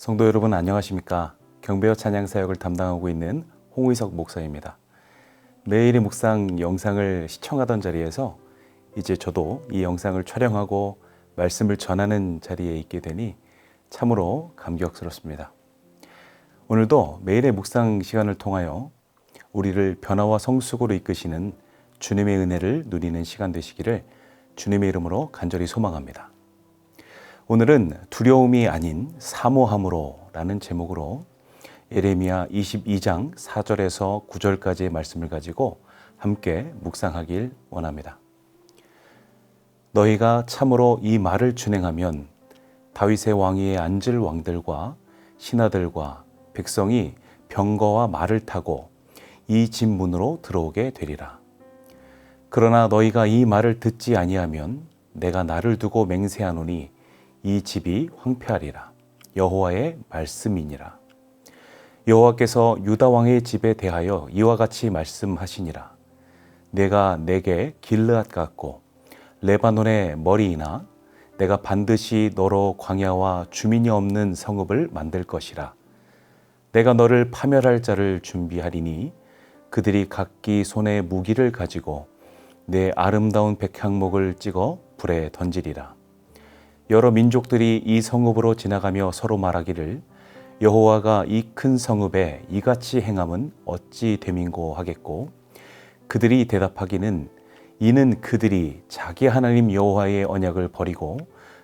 성도 여러분 안녕하십니까? 경배와 찬양 사역을 담당하고 있는 홍의석 목사입니다. 매일의 묵상 영상을 시청하던 자리에서 이제 저도 이 영상을 촬영하고 말씀을 전하는 자리에 있게 되니 참으로 감격스럽습니다. 오늘도 매일의 묵상 시간을 통하여 우리를 변화와 성숙으로 이끄시는 주님의 은혜를 누리는 시간 되시기를 주님의 이름으로 간절히 소망합니다. 오늘은 두려움이 아닌 사모함으로 라는 제목으로 예레미야 22장 4절에서 9절까지의 말씀을 가지고 함께 묵상하길 원합니다. 너희가 참으로 이 말을 준행하면 다윗의 왕위에 앉을 왕들과 신하들과 백성이 병거와 말을 타고 이 집 문으로 들어오게 되리라. 그러나 너희가 이 말을 듣지 아니하면 내가 나를 두고 맹세하노니 이 집이 황폐하리라. 여호와의 말씀이니라. 여호와께서 유다 왕의 집에 대하여 이와 같이 말씀하시니라. 내가 내게 길르앗 같고 레바논의 머리이나 내가 반드시 너로 광야와 주민이 없는 성읍을 만들 것이라. 내가 너를 파멸할 자를 준비하리니 그들이 각기 손에 무기를 가지고 내 아름다운 백향목을 찍어 불에 던지리라. 여러 민족들이 이 성읍으로 지나가며 서로 말하기를 여호와가 이 큰 성읍에 이같이 행함은 어찌 됨인고 하겠고, 그들이 대답하기는 이는 그들이 자기 하나님 여호와의 언약을 버리고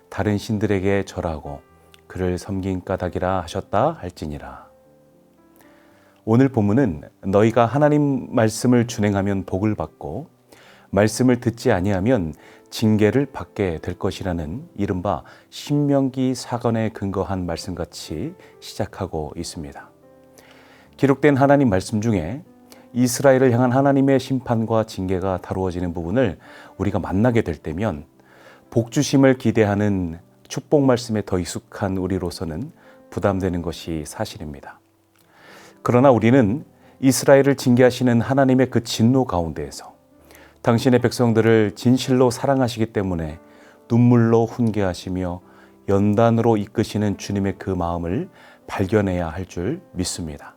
다른 신들에게 절하고 그를 섬긴 까닭이라 하셨다 할지니라. 오늘 본문은 너희가 하나님 말씀을 준행하면 복을 받고 말씀을 듣지 아니하면 징계를 받게 될 것이라는 이른바 신명기 사건에 근거한 말씀같이 시작하고 있습니다. 기록된 하나님 말씀 중에 이스라엘을 향한 하나님의 심판과 징계가 다루어지는 부분을 우리가 만나게 될 때면 복주심을 기대하는 축복 말씀에 더 익숙한 우리로서는 부담되는 것이 사실입니다. 그러나 우리는 이스라엘을 징계하시는 하나님의 그 진노 가운데에서 당신의 백성들을 진실로 사랑하시기 때문에 눈물로 훈계하시며 연단으로 이끄시는 주님의 그 마음을 발견해야 할 줄 믿습니다.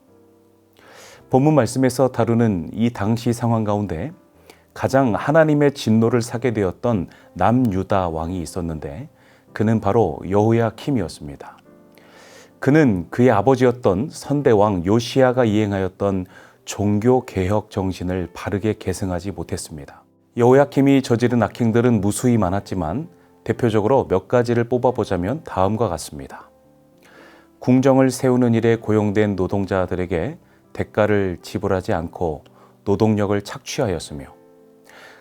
본문 말씀에서 다루는 이 당시 상황 가운데 가장 하나님의 진노를 사게 되었던 남유다 왕이 있었는데 그는 바로 여호야킴이었습니다. 그는 그의 아버지였던 선대왕 요시야가 이행하였던 종교개혁 정신을 바르게 계승하지 못했습니다. 여호야킴이 저지른 악행들은 무수히 많았지만 대표적으로 몇 가지를 뽑아보자면 다음과 같습니다. 궁정을 세우는 일에 고용된 노동자들에게 대가를 지불하지 않고 노동력을 착취하였으며,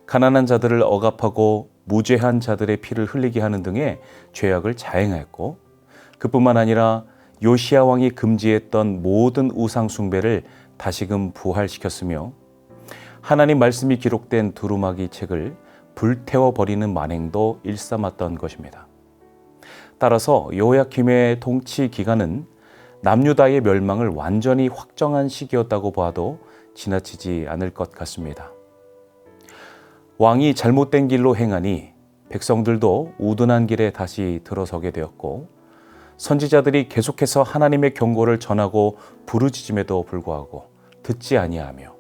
가난한 자들을 억압하고 무죄한 자들의 피를 흘리게 하는 등의 죄악을 자행하였고, 그뿐만 아니라 요시야 왕이 금지했던 모든 우상 숭배를 다시금 부활시켰으며, 하나님 말씀이 기록된 두루마기 책을 불태워버리는 만행도 일삼았던 것입니다. 따라서 여호야킴의 통치 기간은 남유다의 멸망을 완전히 확정한 시기였다고 봐도 지나치지 않을 것 같습니다. 왕이 잘못된 길로 행하니 백성들도 우둔한 길에 다시 들어서게 되었고, 선지자들이 계속해서 하나님의 경고를 전하고 부르짖음에도 불구하고 듣지 아니하며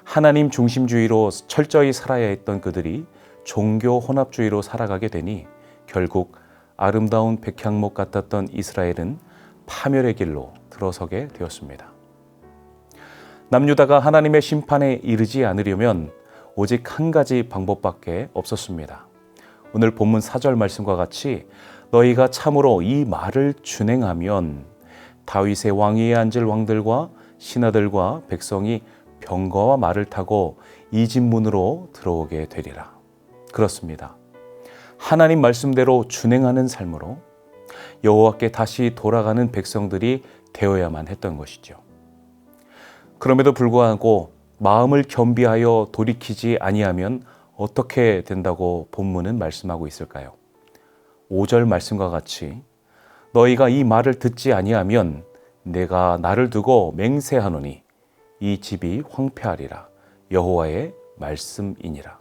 하나님 중심주의로 철저히 살아야 했던 그들이 종교 혼합주의로 살아가게 되니 결국 아름다운 백향목 같았던 이스라엘은 파멸의 길로 들어서게 되었습니다. 남유다가 하나님의 심판에 이르지 않으려면 오직 한 가지 방법밖에 없었습니다. 오늘 본문 4절 말씀과 같이 너희가 참으로 이 말을 준행하면 다윗의 왕위에 앉을 왕들과 신하들과 백성이 병거와 말을 타고 이 집 문으로 들어오게 되리라. 그렇습니다. 하나님 말씀대로 준행하는 삶으로 여호와께 다시 돌아가는 백성들이 되어야만 했던 것이죠. 그럼에도 불구하고 마음을 겸비하여 돌이키지 아니하면 어떻게 된다고 본문은 말씀하고 있을까요? 5절 말씀과 같이 너희가 이 말을 듣지 아니하면 내가 나를 두고 맹세하노니 이 집이 황폐하리라. 여호와의 말씀이니라.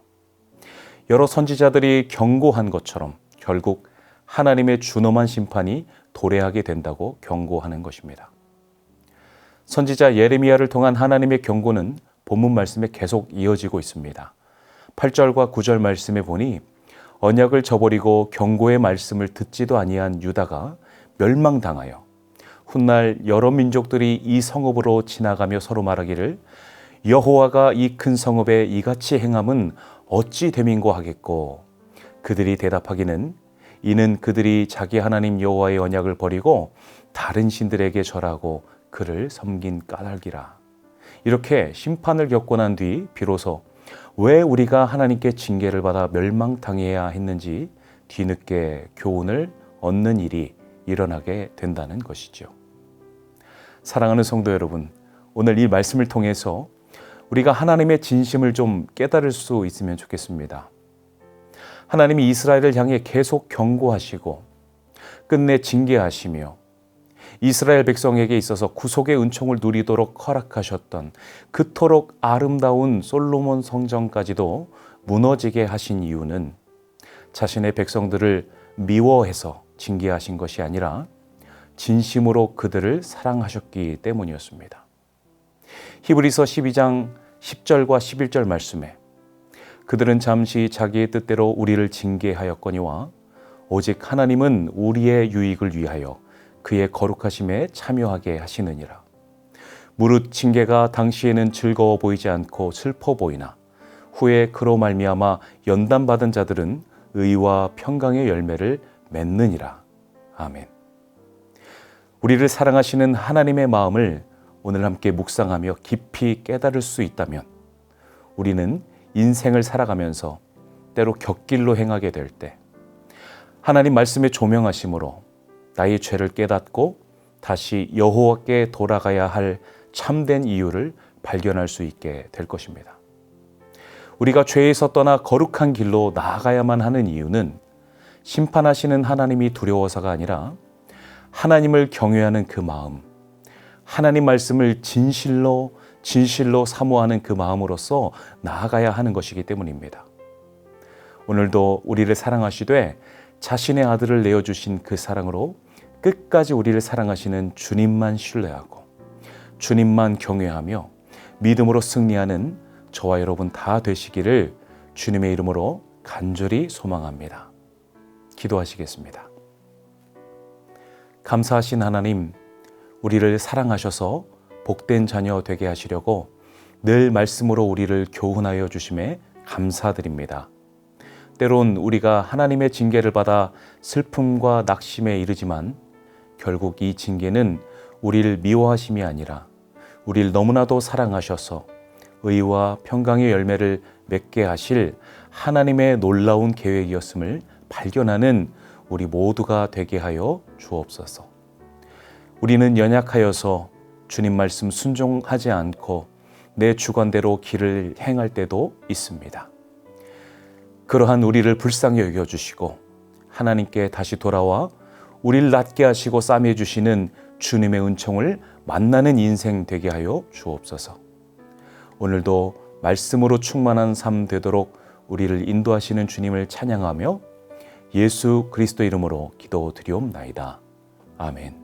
여러 선지자들이 경고한 것처럼 결국 하나님의 준엄한 심판이 도래하게 된다고 경고하는 것입니다. 선지자 예레미야를 통한 하나님의 경고는 본문 말씀에 계속 이어지고 있습니다. 8절과 9절 말씀에 보니 언약을 저버리고 경고의 말씀을 듣지도 아니한 유다가 멸망당하여 훗날 여러 민족들이 이 성읍으로 지나가며 서로 말하기를 여호와가 이 큰 성읍에 이같이 행함은 어찌 됨인고 하겠고 그들이 대답하기는 이는 그들이 자기 하나님 여호와의 언약을 버리고 다른 신들에게 절하고 그를 섬긴 까닭이라. 이렇게 심판을 겪고 난 뒤 비로소 왜 우리가 하나님께 징계를 받아 멸망당해야 했는지 뒤늦게 교훈을 얻는 일이 일어나게 된다는 것이죠. 사랑하는 성도 여러분, 오늘 이 말씀을 통해서 우리가 하나님의 진심을 좀 깨달을 수 있으면 좋겠습니다. 하나님이 이스라엘을 향해 계속 경고하시고 끝내 징계하시며 이스라엘 백성에게 있어서 구속의 은총을 누리도록 허락하셨던 그토록 아름다운 솔로몬 성전까지도 무너지게 하신 이유는 자신의 백성들을 미워해서 징계하신 것이 아니라 진심으로 그들을 사랑하셨기 때문이었습니다. 히브리서 12장 10절과 11절 말씀에 그들은 잠시 자기의 뜻대로 우리를 징계하였거니와 오직 하나님은 우리의 유익을 위하여 그의 거룩하심에 참여하게 하시느니라. 무릇 징계가 당시에는 즐거워 보이지 않고 슬퍼 보이나 후에 그로 말미암아 연단받은 자들은 의와 평강의 열매를 맺느니라. 아멘. 우리를 사랑하시는 하나님의 마음을 오늘 함께 묵상하며 깊이 깨달을 수 있다면 우리는 인생을 살아가면서 때로 곁길로 행하게 될 때 하나님 말씀의 조명하심으로 나의 죄를 깨닫고 다시 여호와께 돌아가야 할 참된 이유를 발견할 수 있게 될 것입니다. 우리가 죄에서 떠나 거룩한 길로 나아가야만 하는 이유는 심판하시는 하나님이 두려워서가 아니라 하나님을 경외하는 그 마음, 하나님 말씀을 진실로 사모하는 그 마음으로서 나아가야 하는 것이기 때문입니다. 오늘도 우리를 사랑하시되 자신의 아들을 내어주신 그 사랑으로 끝까지 우리를 사랑하시는 주님만 신뢰하고 주님만 경외하며 믿음으로 승리하는 저와 여러분 다 되시기를 주님의 이름으로 간절히 소망합니다. 기도하시겠습니다. 감사하신 하나님, 우리를 사랑하셔서 복된 자녀 되게 하시려고 늘 말씀으로 우리를 교훈하여 주심에 감사드립니다. 때론 우리가 하나님의 징계를 받아 슬픔과 낙심에 이르지만 결국 이 징계는 우리를 미워하심이 아니라 우리를 너무나도 사랑하셔서 의와 평강의 열매를 맺게 하실 하나님의 놀라운 계획이었음을 발견하는 우리 모두가 되게 하여 주옵소서. 우리는 연약하여서 주님 말씀 순종하지 않고 내 주관대로 길을 행할 때도 있습니다. 그러한 우리를 불쌍히 여겨주시고 하나님께 다시 돌아와 우리를 낫게 하시고 싸매 주시는 주님의 은총을 만나는 인생 되게 하여 주옵소서. 오늘도 말씀으로 충만한 삶 되도록 우리를 인도하시는 주님을 찬양하며 예수 그리스도 이름으로 기도드리옵나이다. 아멘.